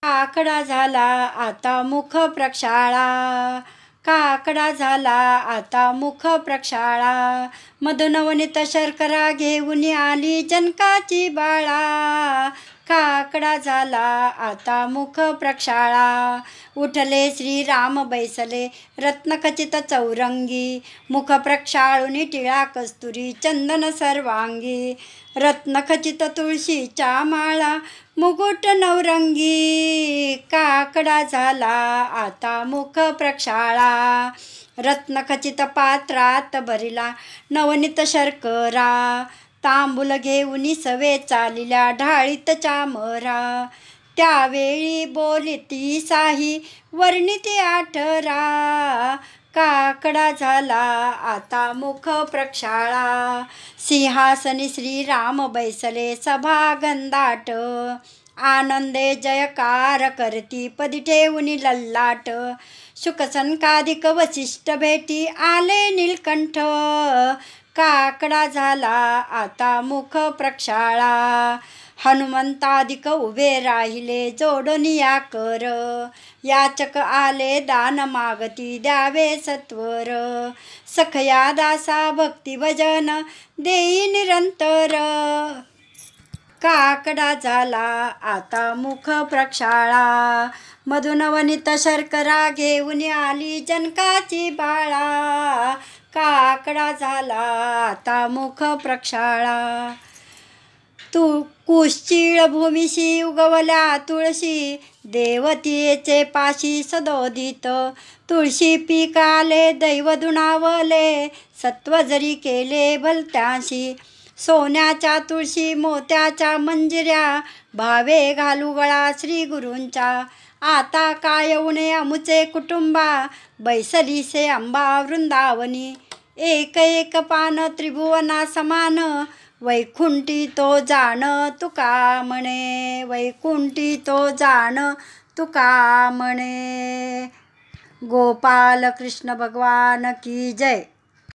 काकडा झाला आता मुख प्रक्षाळा, काकडा झाला आता मुख प्रक्षाळा, मधुनवनीत शर्करा घेऊन आली जनकाची बाळा. काकडा झाला आता मुख प्रक्षाळा, उठले श्रीराम बैसले रत्नखचित चौरंगी, मुख प्रक्षाळुनी टिळा कस्तुरी चंदन सर्वांगी, रत्नखचित तुळशीच्या माळा मुकुट नवरंगी. काकडा झाला आता मुख प्रक्षाळा, रत्नखचित पात्रात भरिला नवनीत शर्करा, तांबूल घेऊन सवे चालिल्या ढाळीत चामरा, त्यावेळी बोलिती साही वर्णिती आठरा. काकडा झाला आता मुख प्रक्षाळा, सिंहासनी श्रीराम बैसले सभा गंधाट, आनंदे जयकार करती पदी ठेवून लल्लाट, शुकसनकादिक वसिष्ठ भेटी आले नीलकंठ. काकडा झाला आता मुख प्रक्षाळा, हनुमंतादिक उभे राहिले जोडनिया कर, याचक आले दान मागती द्यावे सत्वर, सखया दासा भक्ती भजन देई निरंतर. काकडा झाला आता मुख प्रक्षाळा, मधुनवनीत शर्करा घेऊन आली जनकाची बाळा. काकडा झाला आता मुख प्रक्षाळा, तू कुशीळ भूमिशी उगवल्या तुळशी, देवतेचे पाशी सदोदित, तुळशी पिकाले दैव दुणावले, सत्व जरी केले भलत्याशी, सोन्याच्या तुळशी मोत्याच्या मंजिऱ्या, भावे घालू गळा श्री गुरूंच्या. आता काय उणे अमुचे कुटुंबा, बैसलीसे अंबा वृंदावनी, एक एक पान त्रिभुवना समान, वैकुंठी तो जाण तुका म्हणे, वैकुंठी तो जाण तुका म्हणे. गोपाल कृष्ण भगवान की जय.